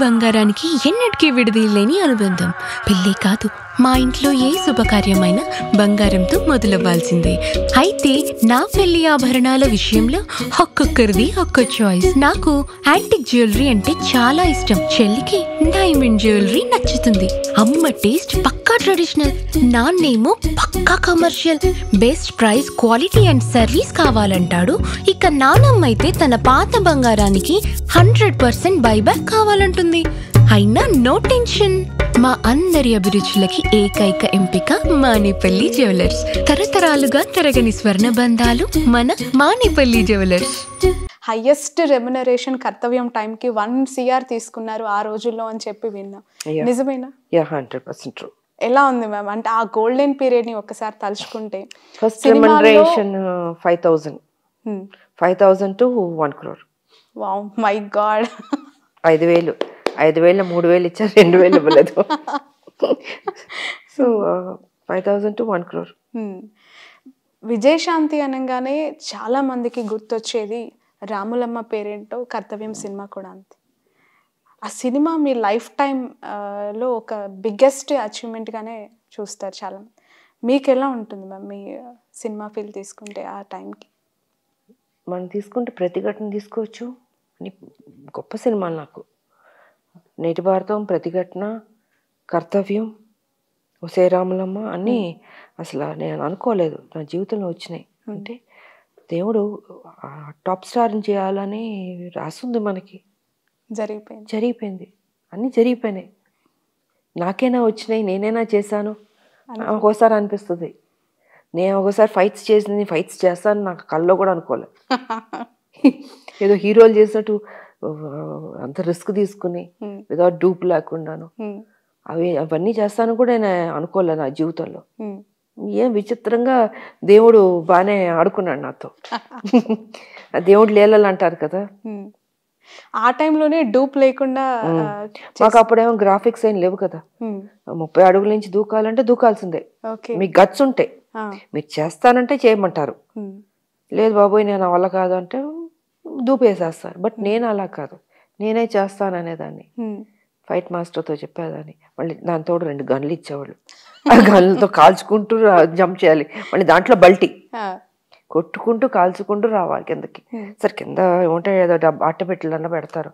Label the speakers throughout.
Speaker 1: బంగారానికి ఎన్నటికీ విడదీయలేని అనుబంధం. పెళ్ళే కాదు, మా ఇంట్లో ఏ శుభకార్యమైనా బంగారంతో మొదలవ్వాల్సిందే. అయితే నా పెళ్లి ఆభరణాల విషయంలో ఒక్కొక్కరిది ఒక్కో చాయిస్. నాకు యాంటిక్ జ్యువెలరీ అంటే చాలా ఇష్టం. చెల్లికి డైమండ్ జ్యువెలరీ నచ్చుతుంది. అమ్మ టేస్ట్ పక్కా ట్రెడిషనల్, నాన్నేమో పక్కా commercial. Best price, quality and service కావాలంటాడు. ఇక నానమ్మ అయితే తన పాత బంగారానికి 100% బైబ్యాక్ కావాలంటుంది. అయినా నో టెన్షన్. మా అందరి అభిరుచులకి ఏకైక ఎంపిక మానేపల్లి జ్యువెలర్స్. తరతరాలుగా తరగని స్వర్ణ బంధాలు మన మానేపల్లి జ్యువెలర్స్.
Speaker 2: హైయెస్ట్ రెమ్యునరేషన్ కర్తవ్యం టైంకి 1 CR తీసుకున్నారు ఆ రోజుల్లో అని చెప్పి విన్నా. నిజమేనా?
Speaker 3: 100% ట్రూ.
Speaker 2: ఎలా ఉంది మ్యామ్? అంటే ఆ గోల్డెన్ పీరియడ్ ని ఒక్కసారి తలుచుకుంటే
Speaker 3: first remuneration 5,000 to 1 crore.
Speaker 2: Wow, my God.
Speaker 3: 5,000 3,000 ఇచ్చారు, 2,000 ఇవ్వలేదు. So 5,000 to 1 crore.
Speaker 2: విజయశాంతి అనగానే చాలా మందికి గుర్తొచ్చేది రాములమ్మ పేరేంటో కర్తవ్యం సినిమా కూడా అంతే. ఆ సినిమా మీ లైఫ్ టైం లో ఒక బిగ్గెస్ట్ అచీవ్మెంట్ గానే చూస్తారు చాలా మంది. మీకు ఎలా ఉంటుంది మ్యామ్ మీ సినిమా ఫీల్ తీసుకుంటే ఆ టైంకి?
Speaker 3: మనం తీసుకుంటే ప్రతిఘటన తీసుకోవచ్చు. గొప్ప సినిమాలు నాకు నేటి భారతం, ప్రతిఘటన, కర్తవ్యం, ఒసే రాములమ్మ అన్నీ అసలు నేను అనుకోలేదు నా జీవితంలో వచ్చినాయి. అంటే దేవుడు టాప్ స్టార్ని చేయాలని రాసుంది మనకి. జరిగిపోయింది, అన్నీ జరిగిపోయినాయి. నాకేనా వచ్చినాయి, నేనైనా చేశాను ఒక్కోసారి అనిపిస్తుంది. నేను ఒకసారి ఫైట్స్ చేస్తాను నాకు కల్లో కూడా అనుకోలేదు. ఏదో హీరోలు చేసినట్టు అంత రిస్క్ తీసుకుని వితౌట్ డూప్ లేకుండాను అవన్నీ చేస్తాను కూడా నేను అనుకోలేదు నా జీవితంలో. ఏం విచిత్రంగా దేవుడు బాగానే ఆడుకున్నాడు నాతో. దేవుడు లీలలు అంటారు కదా,
Speaker 2: ఆ టైంలోనే డూప్ లేకుండా.
Speaker 3: మాకు అప్పుడేమో గ్రాఫిక్స్ ఏం లేవు కదా. 30 అడుగుల నుంచి దూకాలంటే దూకాల్సిందే. మీకు గట్స్ ఉంటాయి, మీరు చేస్తానంటే చేయమంటారు. లేదు బాబోయ్ నేను వల్ల కాదు అంటే దూపేసేస్తారు. బట్ నేను అలా కాదు, నేనే చేస్తాను అనేదాన్ని. ఫైట్ మాస్టర్తో చెప్పేదాన్ని. మళ్ళీ దాంతో 2 గన్లు ఇచ్చేవాళ్ళు. ఆ గన్లతో కాల్చుకుంటూ జంప్ చేయాలి. మళ్ళీ దాంట్లో బల్టీ కొట్టుకుంటూ కాల్చుకుంటూ రావాలి కిందకి. సరే కింద ఏమంటాయి ఏదో అట్టపెట్టెలన్నా పెడతారు.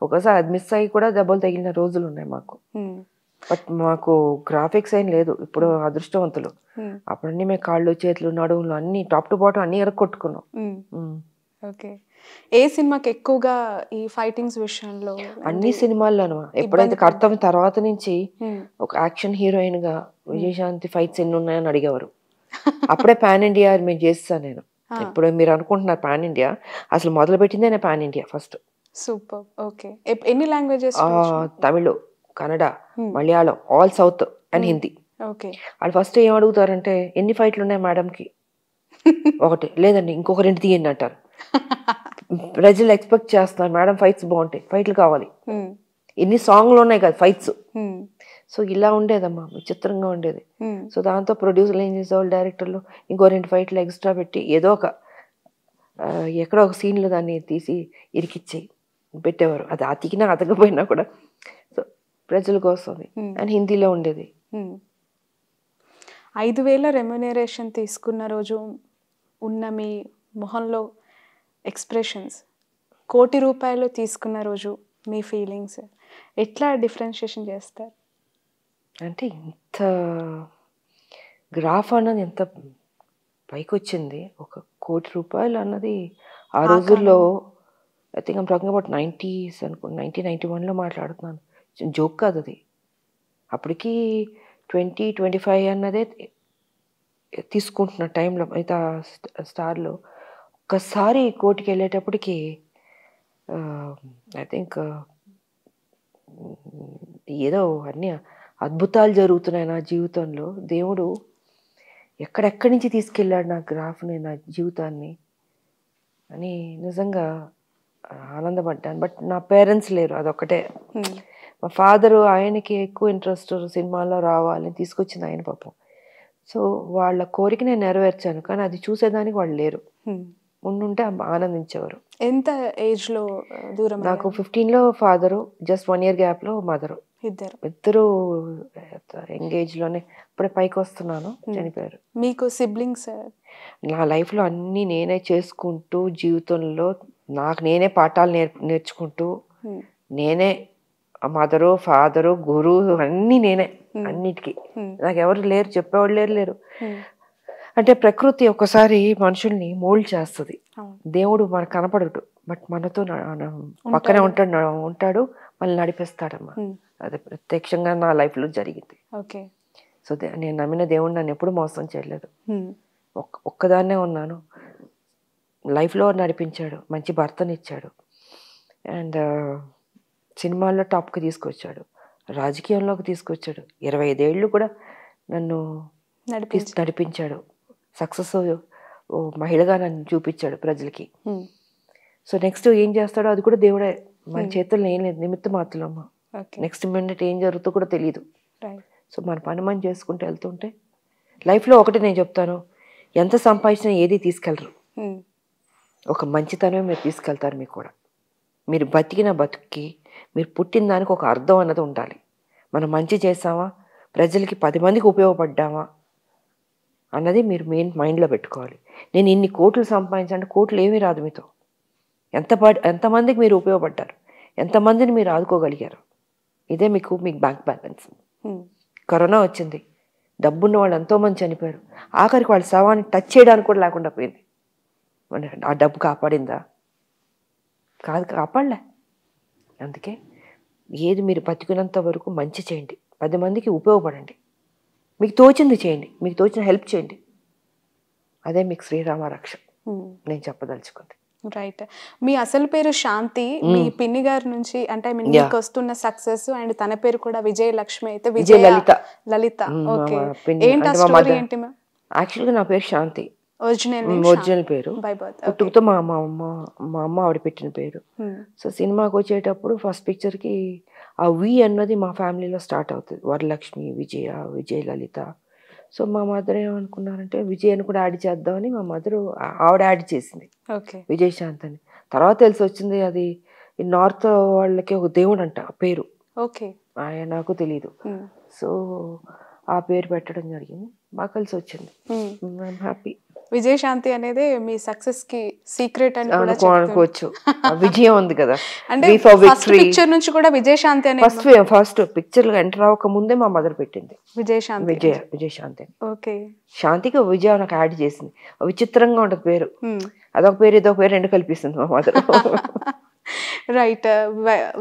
Speaker 3: ఒకసారి అది మిస్ అయ్యి కూడా దెబ్బలు తగిలిన రోజులు ఉన్నాయి మాకు. బట్ మాకు గ్రాఫిక్స్ ఏం లేదు. ఇప్పుడు అదృష్టవంతులు. అప్పుడన్నీ మేము కాళ్ళు చేతులు నడువులు అన్ని టాప్ టు బాటం అన్ని కొట్టుకున్నాం.
Speaker 2: ఓకే. ఏ సినిమాకి ఎక్కువగా ఈ ఫైటింగ్స్ విషయంలో?
Speaker 3: అన్ని సినిమాల్లోనూ. ఎప్పుడైతే కర్తవ్యం తర్వాత నుంచి ఒక యాక్షన్ హీరోయిన్ గా విజయశాంతి ఫైట్స్ ఎన్ని ఉన్నాయని అడిగేవారు. అప్పుడే పాన్ ఇండియా మేము చేస్తాను నేను. ఇప్పుడు మీరు అనుకుంటున్నారు పాన్ ఇండియా, అసలు మొదలు పెట్టిందే నేను pan India first.
Speaker 2: Super. Okay. ఎన్ని languages?
Speaker 3: Tamil, Kannada, Malayalam, all south and Hindi. వాళ్ళు ఫస్ట్ ఏం అడుగుతారంటే ఎన్ని ఫైట్లు ఉన్నాయి మేడంకి? ఒకటి, లేదండి ఇంకొక 2 తీయండి అంటారు. ప్రజలు ఎక్స్పెక్ట్ చేస్తున్నారు మేడం ఫైట్స్ బాగుంటాయి, ఫైట్లు కావాలి. ఎన్ని సాంగ్లు ఉన్నాయి కదా ఫైట్స్. సో ఇలా ఉండేదమ్మా, విచిత్రంగా ఉండేది. సో దాంతో ప్రొడ్యూసర్లు ఏం చేసేవాళ్ళు, డైరెక్టర్లు ఇంకో 2 ఫైట్లు ఎక్స్ట్రా పెట్టి ఏదో ఒక ఎక్కడో ఒక సీన్లో దాన్ని తీసి ఇరికిచ్చి పెట్టేవారు. అది అతికినా అతకపోయినా కూడా. సో ప్రజల కోసం. అండ్ హిందీలో ఉండేది.
Speaker 2: 5,000 రెమ్యునరేషన్ తీసుకున్న రోజు ఉన్న మీ మొహంలో ఎక్స్ప్రెషన్స్, 1,00,00,000 రూపాయలు తీసుకున్న రోజు మీ ఫీలింగ్స్ ఎట్లా డిఫరెన్షియేషన్ చేస్తారు?
Speaker 3: అంటే ఇంత గ్రాఫ్ అన్నది ఎంత పైకి వచ్చింది. 1,00,00,000 రూపాయలు అన్నది ఆ రోజుల్లో I think I'm talking about 90s అనుకో, 1991లో మాట్లాడుతున్నాను. జోక్ కాదు అది. అప్పటికి 20-25 అన్నదే తీసుకుంటున్న టైంలో అయితే స్టార్లో ఒక్కసారి కోటికి వెళ్ళేటప్పటికి ఐ థింక్ ఏదో అన్నీ అద్భుతాలు జరుగుతున్నాయి నా జీవితంలో. దేవుడు ఎక్కడెక్కడి నుంచి తీసుకెళ్ళాడు నా గ్రాఫ్ని, నా జీవితాన్ని అని నిజంగా ఆనందపడ్డాను. బట్ నా పేరెంట్స్ లేరు, అదొక్కటే. మా ఫాదరు, ఆయనకి ఎక్కువ ఇంట్రెస్ట్ సినిమాల్లో రావాలని తీసుకొచ్చింది ఆయన పాపం. సో వాళ్ళ కోరిక నేను నెరవేర్చాను, కానీ అది చూసేదానికి వాళ్ళు లేరు. ఉండుంటే ఆనందించేవారు.
Speaker 2: ఎంత ఏజ్లో దూరం
Speaker 3: నాకు 15లో ఫాదరు, జస్ట్ 1 year గ్యాప్లో మదరు. ఇద్దరు ఎంగేజ్లోనే ఇప్పుడే పైకి వస్తున్నాను, చనిపోయారు.
Speaker 2: మీకు సిబ్లింగ్స్?
Speaker 3: నా లైఫ్లో అన్నీ నేనే చేసుకుంటూ, జీవితంలో నాకు నేనే పాఠాలు నేర్చుకుంటూ, నేనే మదరు, ఫాదరు, గురువు అన్నీ నేనే అన్నిటికీ. నాకు ఎవరు లేరు, చెప్పేవాళ్ళు లేరు. అంటే ప్రకృతి ఒకసారి మనుషుల్ని మోల్డ్ చేస్తుంది. దేవుడు మనకు కనపడడు, బట్ మనతో పక్కనే ఉంటాడు, మళ్ళీ నడిపిస్తాడమ్మా. అది ప్రత్యక్షంగా నా లైఫ్లో జరిగింది. సో నేను నమ్మిన దేవుడు నన్ను ఎప్పుడు మోసం చేయలేదు. ఒక్కదాన్నే ఉన్నాను, లైఫ్లో నడిపించాడు, మంచి భర్తనిచ్చాడు, అండ్ సినిమాల్లో టాప్కి తీసుకొచ్చాడు, రాజకీయంలోకి తీసుకొచ్చాడు. 25 ఏళ్ళు కూడా నన్ను నడిపించాడు. సక్సెస్ మహిళగా నన్ను చూపించాడు ప్రజలకి. సో నెక్స్ట్ ఏం చేస్తాడో అది కూడా దేవుడే, మన చేతుల్లో ఏం లేదు, నిమిత్త మాత్రమమ్మా. నెక్స్ట్ మినిట్ ఏం జరుగుతుందో కూడా తెలియదు. సో మన పని మనం చేసుకుంటూ వెళ్తుంటే లైఫ్లో ఒకటి నేను చెప్తాను, ఎంత సంపాదించినా ఏది తీసుకెళ్ళరు, ఒక మంచితనమే మీరు తీసుకెళ్తారు. మీకు కూడా మీరు బతికిన బతుక్కి, మీరు పుట్టిన దానికి ఒక అర్థం అన్నది ఉండాలి. మనం మంచి చేసామా, ప్రజలకి 10 మందికి ఉపయోగపడ్డామా అన్నది మీరు మెయిన్ మైండ్లో పెట్టుకోవాలి. నేను ఇన్ని కోట్లు సంపాదించాలంటే కోట్లు ఏమీ రాదు. మీతో ఎంతమందికి మీరు ఉపయోగపడ్డారు, ఎంతమందిని మీరు ఆదుకోగలిగారు, ఇదే మీకు బ్యాంక్ బ్యాలెన్స్. కరోనా వచ్చింది, డబ్బున్న వాళ్ళు ఎంతోమంది చనిపోయారు, ఆఖరికి వాళ్ళ శవాన్ని టచ్ చేయడానికి కూడా లేకుండా పోయింది. ఆ డబ్బు కాపాడిందా? కాదు, కాపాడలే. అందుకే ఏది మీరు బతికినంత వరకు మంచి చేయండి, 10 మందికి ఉపయోగపడండి, మీకు తోచింది చేయండి, మీకు తోచిన హెల్ప్ చేయండి. అదే మీకు శ్రీరామ రక్ష నేను చెప్పదలుచుకుంది.
Speaker 2: రైట్. మీ అసలు పేరు శాంతి, మీ పిన్ని గారి నుంచి అంటే మీకు వస్తున్న సక్సెస్, అండ్ తన పేరు కూడా విజయలక్ష్మి అయితే విజయ లలిత. ఓకే, ఏంటి ఆ స్టోరీ ఏంటి మ్యామ్?
Speaker 3: యాక్చువల్గా నా పేరు శాంతి, ఒరిజినల్ పేరు. పుట్టుకతో మా అమ్మ ఆవిడ పెట్టిన పేరు. సో సినిమాకి వచ్చేటప్పుడు ఫస్ట్ పిక్చర్కి ఆ వి అన్నది మా ఫ్యామిలీలో స్టార్ట్ అవుతుంది, వరలక్ష్మి, విజయ లలిత. సో మా మదర్ ఏమనుకున్నారంటే విజయ్ కూడా యాడ్ చేద్దామని మా మదర్ ఆవిడ యాడ్ చేసింది విజయశాంత్ అని. తర్వాత తెలిసి వచ్చింది అది నార్త్ వాళ్ళకి ఒక దేవుడు అంట ఆ పేరు, ఆయన నాకు తెలీదు. సో ఆ పేరు పెట్టడం జరిగింది, బాగా కలిసి వచ్చింది. I'm happy.
Speaker 2: విజయశాంతి అనేది మీ సక్సెస్ కి సీక్రెట్ అని కూడా
Speaker 3: అనుకోవచ్చు. విజయం ఉంది కదా,
Speaker 2: అంటే ఫస్ట్ పిక్చర్ నుంచి కూడా విజయశాంతి అనే
Speaker 3: ఫస్ట్ పిక్చర్ లో ఎంటర్ అవ్వక ముందే మా మదర్ పెట్టింది విజయశాంతి.
Speaker 2: ఓకే,
Speaker 3: శాంతికి విజయ నాకు యాడ్ చేసింది. విచిత్రంగా ఉంటది పేరు, అదొక పేరు ఇదొక పేరు రెండు కల్పిస్తుంది మా మదర్.
Speaker 2: రైట్.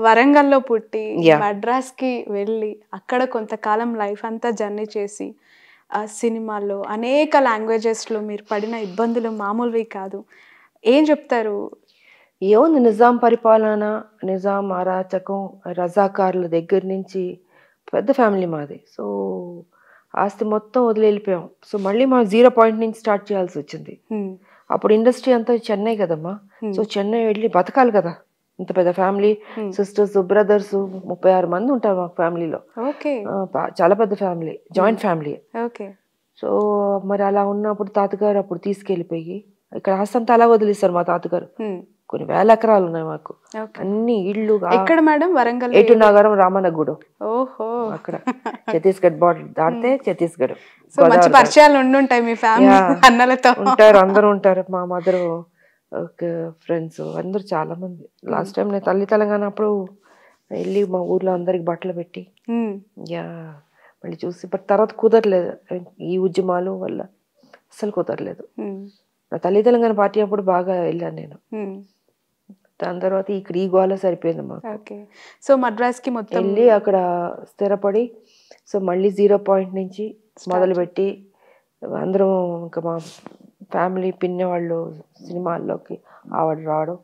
Speaker 2: వరంగల్లో పుట్టి మద్రాస్ కి వెళ్ళి అక్కడ కొంతకాలం లైఫ్ అంతా జర్నీ చేసి ఆ సినిమాల్లో అనేక లాంగ్వేజెస్లో మీరు పడిన ఇబ్బందులు మామూలువి కాదు. ఏం చెప్తారు?
Speaker 3: ఏముంది, నిజాం పరిపాలన, నిజాం అరాచకం, రజాకారుల దగ్గర నుంచి పెద్ద ఫ్యామిలీ మాది. సో ఆస్తి మొత్తం వదిలి వెళ్ళిపోయాం. సో మళ్ళీ మా 0 పాయింట్ నుంచి స్టార్ట్ చేయాల్సి వచ్చింది. అప్పుడు ఇండస్ట్రీ అంతా చెన్నై కదమ్మా. సో చెన్నై వెళ్ళి బతకాలి కదా, ఇంత పెద్ద ఫ్యామిలీ, సిస్టర్స్ బ్రదర్స్ 36 మంది ఉంటారు మా ఫ్యామిలీలో. చాలా పెద్ద ఫ్యామిలీ, జాయింట్ ఫ్యామిలీ. సో మరి అలా ఉన్నప్పుడు తాతగారు అప్పుడు తీసుకెళ్ళిపోయి ఇక్కడ ఆస్తంతా అలా వదిలేస్తారు. మా తాతగారు కొన్ని వేల ఎకరాలు ఉన్నాయి మాకు, అన్ని ఇళ్ళు.
Speaker 2: ఎక్కడ మేడం? వరంగల్,
Speaker 3: ఏటు నగరం, రామనగూడెం. ఓహో, అక్కడ ఛత్తీస్గఢ్ బార్డర్ దాటితే ఛత్తీస్గఢ్.
Speaker 2: మంచి పరిచయాలు ఉండుంటాయి మీ ఫ్యామిలీ అన్నలతో.
Speaker 3: ఉంటారు, అందరూ ఉంటారు. మా మదర్ ఫ్రెండ్స్ అందరూ చాలా మంది. లాస్ట్ టైం నేను తల్లి తెలంగాణ అప్పుడు వెళ్ళి మా ఊర్లో అందరికి బట్టలు పెట్టి మళ్ళీ చూసి, బట్ తర్వాత కుదరలేదు, ఈ ఉద్యమాలు వల్ల అసలు కుదరలేదు. నా తల్లి తెలంగాణ పార్టీ అప్పుడు బాగా వెళ్ళాను నేను. దాని తర్వాత ఇక్కడ ఈ గోళ సరిపోయింది మాకు.
Speaker 2: సో మద్రాస్ కి మొత్తం
Speaker 3: వెళ్ళి అక్కడ స్థిరపడి, సో మళ్ళీ 0 పాయింట్ నుంచి మొదలుపెట్టి అందరం ఇంకా మా ఫ్యామిలీ పిన్ని వాళ్ళు సినిమాల్లోకి ఆవిడ రావడం,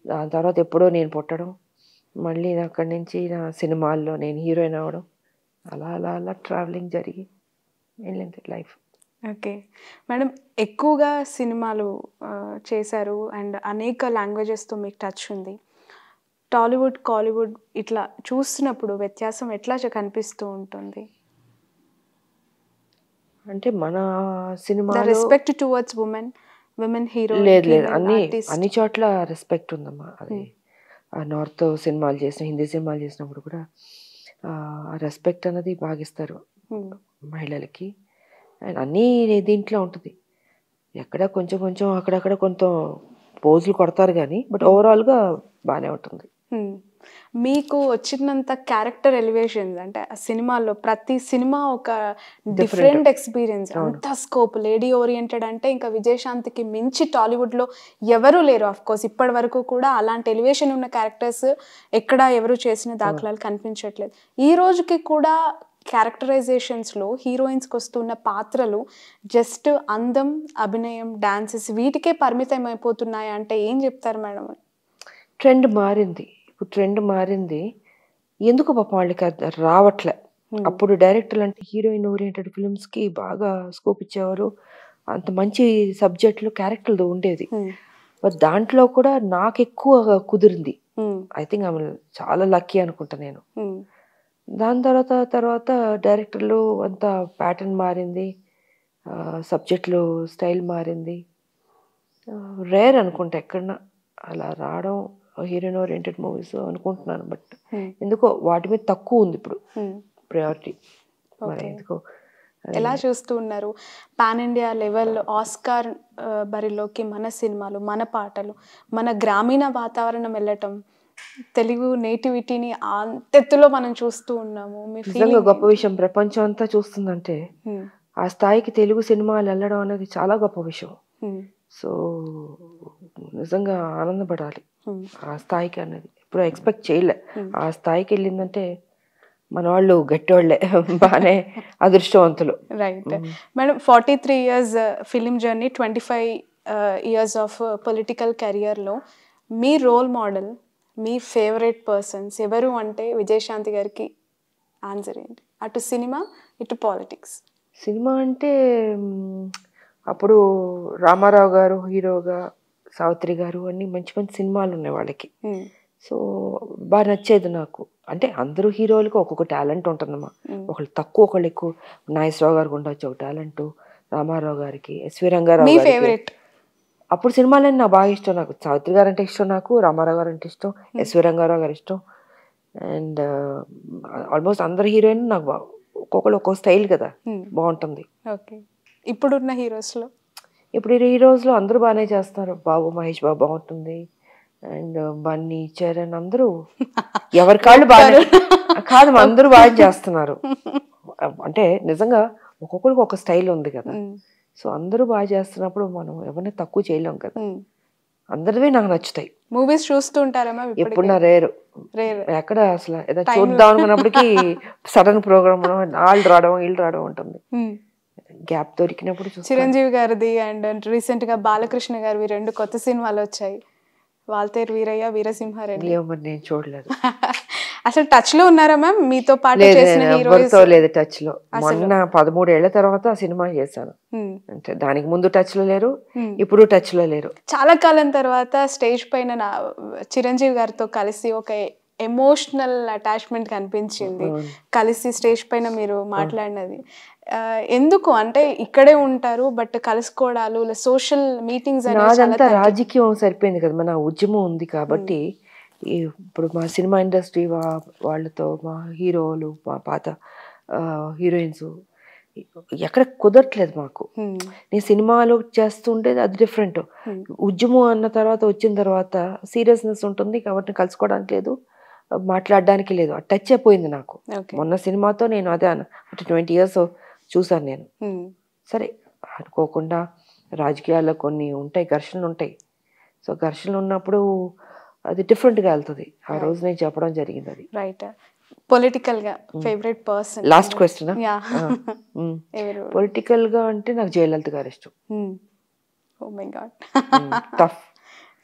Speaker 3: దాని తర్వాత ఎప్పుడో నేను పుట్టడం, మళ్ళీ అక్కడి నుంచి నా సినిమాల్లో నేను హీరోయిన్ అవ్వడం, అలా అలా అలా ట్రావెలింగ్ జరిగి వెళ్ళింది లైఫ్.
Speaker 2: ఓకే మేడం, ఎక్కువగా సినిమాలు చేశారు అండ్ అనేక లాంగ్వేజెస్తో మీకు టచ్ ఉంది. టాలీవుడ్, కాలీవుడ్ ఇట్లా చూస్తున్నప్పుడు వ్యత్యాసం ఎట్లా కనిపిస్తూ ఉంటుంది?
Speaker 3: అంటే మన cinema
Speaker 2: respect towards women women hero
Speaker 3: లేదు లేదు, అన్ని చోట్ల రెస్పెక్ట్ ఉందమ్మా. అది నార్త్ సినిమాలు చేసిన, హిందీ సినిమాలు చేసినప్పుడు కూడా ఆ రెస్పెక్ట్ అన్నది బాగిస్తారు మహిళలకి. అండ్ అన్నీ దీంట్లో ఉంటుంది. ఎక్కడ కొంచెం కొంచెం అక్కడక్కడ కొంత పోజులు కొడతారు కానీ, బట్ ఓవరాల్గా బాగానే ఉంటుంది.
Speaker 2: మీకు వచ్చినంత క్యారెక్టర్ ఎలివేషన్స్ అంటే ఆ సినిమాలో ప్రతి సినిమా ఒక డిఫరెంట్ ఎక్స్పీరియన్స్, అంత స్కోప్. లేడీ ఓరియంటెడ్ అంటే ఇంకా విజయశాంతికి మించి టాలీవుడ్లో ఎవరూ లేరు. ఆఫ్ కోర్స్ ఇప్పటి వరకు కూడా అలాంటి ఎలివేషన్ ఉన్న క్యారెక్టర్స్ ఎక్కడ ఎవరు చేసిన దాఖలాలు కనిపించట్లేదు. ఈ రోజుకి కూడా క్యారెక్టరైజేషన్స్లో హీరోయిన్స్కి వస్తున్న పాత్రలు జస్ట్ అందం, అభినయం, డాన్సెస్ వీటికే పరిమితం అయిపోతున్నాయి అంటే ఏం చెప్తారు మేడం?
Speaker 3: ట్రెండ్ మారింది, ఇప్పుడు ట్రెండ్ మారింది. ఎందుకు పాపం వాళ్ళకి అది రావట్లే. అప్పుడు డైరెక్టర్లు అంటే హీరోయిన్ ఓరియంటెడ్ ఫిల్మ్స్కి బాగా స్కోప్ ఇచ్చేవారు. అంత మంచి సబ్జెక్టులు క్యారెక్టర్లు ఉండేది. బట్ దాంట్లో కూడా నాకు ఎక్కువ కుదిరింది. ఐ థింక్ ఆమె చాలా లక్కీ అనుకుంటా నేను. దాని తర్వాత డైరెక్టర్లు అంత ప్యాటర్న్ మారింది, సబ్జెక్టులు స్టైల్ మారింది. రేర్ అనుకుంటా ఎక్కడన్నా అలా రావడం హీరోయిన్ ఓరియంటెడ్ మూవీస్ అనుకుంటున్నాను. బట్ ఎందుకో వాటి మీద తక్కువ ఉంది ఇప్పుడు ప్రయారిటీ. మరి ఎందుకో
Speaker 2: ఎలా చూస్తూ ఉన్నారు? పాన్ ఇండియా లెవెల్ ఆస్కార్ బరిలోకి మన సినిమాలు, మన పాటలు, మన గ్రామీణ వాతావరణం వెళ్ళటం, తెలుగు నేటివిటీని అంతెత్తులో మనం చూస్తూ ఉన్నాము.
Speaker 3: నిజంగా గొప్ప విషయం. ప్రపంచం అంతా చూస్తుందంటే ఆ స్థాయికి తెలుగు సినిమాలు వెళ్ళడం అనేది చాలా గొప్ప విషయం. సో నిజంగా ఆనందపడాలి ఆ స్థాయికి అనేది. ఇప్పుడు ఎక్స్పెక్ట్ చేయలే. ఆ స్థాయికి వెళ్ళిందంటే మన వాళ్ళు గట్టివాళ్లే, బాగానే అదృష్టవంతులు.
Speaker 2: Right madam. 43 years film journey, 25 years of political కెరియర్లో మీ రోల్ మోడల్, మీ ఫేవరెట్ పర్సన్స్ ఎవరు అంటే విజయశాంతి గారికి ఆన్సర్ ఏంటి? అటు సినిమా, ఇటు పాలిటిక్స్.
Speaker 3: సినిమా అంటే అప్పుడు రామారావు గారు హీరోగా, సావిత్రి గారు అన్ని మంచి మంచి సినిమాలు ఉన్నాయి వాళ్ళకి. సో బాగా నచ్చేది నాకు. అంటే అందరూ హీరోలకు ఒక్కొక్క టాలెంట్ ఉంటుందమ్మా. ఒకళ్ళు తక్కువ, ఒకళ్ళు ఎక్కువ. నాగేశ్వరరావు గారికి ఉండొచ్చు ఒక టాలెంట్, రామారావు గారికి, ఎస్వి రంగారావు గారికి. అప్పుడు సినిమాలన్నీ నాకు బాగా ఇష్టం. నాకు సావిత్రి గారు అంటే ఇష్టం, నాకు రామారావు గారు అంటే ఇష్టం, ఎస్వి రంగారావు గారు ఇష్టం. అండ్ ఆల్మోస్ట్ అందరు హీరోయిన్ నాకు ఒక్కొక్కరు ఒక్కొక్క స్టైల్ కదా, బాగుంటుంది.
Speaker 2: ఓకే. ఇప్పుడున్న హీరోస్లో
Speaker 3: అందరూ బాగానే చేస్తున్నారు. బాబు, మహేష్ బాబు బాగుంటుంది. అండ్ బన్నీ, చరణ్ అందరూ ఎవరి కాళ్ళు బాగా కాదు, అందరూ బాగా చేస్తున్నారు. అంటే నిజంగా ఒక్కొక్కరికి ఒక స్టైల్ ఉంది కదా. సో అందరూ బాగా చేస్తున్నప్పుడు మనం ఎవరిని తక్కువ చేయలేం కదా. అందరివి నాకు నచ్చుతాయి.
Speaker 2: మూవీస్ చూస్తూ ఉంటారమ్మా?
Speaker 3: ఎప్పుడు నా రేరు ఎక్కడ అసలు ఏదో చూద్దాం అనుకున్నప్పటికీ సడన్ ప్రోగ్రామ్ వాళ్ళు రావడం ఉంటుంది. గ్యాప్ దొరికినప్పుడు.
Speaker 2: చిరంజీవి గారిది అండ్ రీసెంట్ గా బాలకృష్ణ గారివి 2 కొత్త సినిమాలు వచ్చాయి, వాల్తేరు వీరయ్య, వీరసింహారెడ్డి.
Speaker 3: నేను చూడలేదు.
Speaker 2: అసలు టచ్ లో ఉన్నారా మ్యామ్ మీతో పాటు చేసిన హీరోస్?
Speaker 3: లేదు టచ్ లో. మొన్న 13 ఏళ్ల తర్వాత ఆ సినిమా చేశాను. అంటే దానికి ముందు టచ్ లో లేరు, ఇప్పుడు టచ్ లో లేరు.
Speaker 2: చాలా కాలం తర్వాత స్టేజ్ పైన చిరంజీవి గారితో కలిసి ఒక ఎమోషనల్ అటాచ్మెంట్ కనిపించింది. కలిసి స్టేజ్ పైన మీరు మాట్లాడినది ఎందుకు అంటే ఇక్కడే ఉంటారు బట్ కలుసుకోవడాలు, సోషల్ మీటింగ్స్
Speaker 3: నాదంతా రాజకీయం సరిపోయింది కదా, మన ఉద్యమం ఉంది కాబట్టి. ఇప్పుడు మా సినిమా ఇండస్ట్రీ వాళ్ళతో, మా హీరోలు, మా పాత హీరోయిన్స్ ఎక్కడ కుదరట్లేదు మాకు. నేను సినిమాలు చేస్తుంటే అది డిఫరెంట్. ఉద్యమం అన్న తర్వాత వచ్చిన తర్వాత సీరియస్నెస్ ఉంటుంది కాబట్టి కలుసుకోవడానికి లేదు, మాట్లాడడానికి లేదు. టచ్ అయిపోయింది నాకు. మొన్న సినిమాతో నేను అదే 20 years చూసాను నేను. సరే అనుకోకుండా రాజకీయాల్లో కొన్ని ఉంటాయి, ఘర్షణలు ఉంటాయి. సో ఘర్షణలు ఉన్నప్పుడు అది డిఫరెంట్గా వెళ్తుంది. ఆ రోజు నేను చెప్పడం జరిగింది అది.
Speaker 2: రైట్. పొలిటికల్ గా favourite person?
Speaker 3: Last question. Political గా అంటే నాకు జయలలిత గారు ఇష్టం.
Speaker 2: ఓ మై గాడ్,
Speaker 3: టఫ్,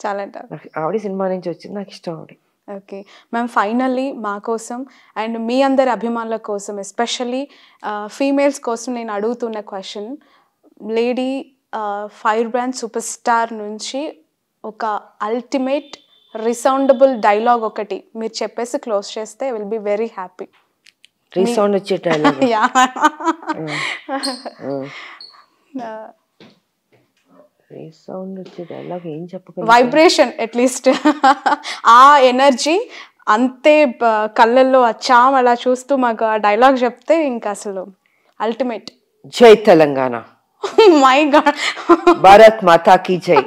Speaker 2: చాలా టఫ్.
Speaker 3: ఆవిడ సినిమా నుంచి వచ్చింది, నాకు ఇష్టం ఆవిడ.
Speaker 2: ఓకే మ్యామ్, ఫైనల్లీ మా కోసం అండ్ మీ అందరి అభిమానుల కోసం, ఎస్పెషల్లీ ఫీమేల్స్ కోసం నేను అడుగుతున్న question, lady fire brand super star నుంచి ఒక అల్టిమేట్ రిసౌండబుల్ డైలాగ్ ఒకటి మీరు చెప్పేసి క్లోజ్ చేస్తే will be very happy.
Speaker 3: Resound వచ్చే డైలాగ్? సౌండ్ వచ్చే డైలాగ్ ఏం చెప్పగలను?
Speaker 2: వైబ్రేషన్ అట్లీస్ట్ ఆ ఎనర్జీ అంతే కళ్ళల్లో చామ్ అలా చూస్తూ మాకు ఆ డైలాగ్ చెప్తే ఇంకా అసలు అల్టిమేట్.
Speaker 3: జై తెలంగాణ.
Speaker 2: మై గాడ్,
Speaker 3: భారత్ మాతా కీ జై.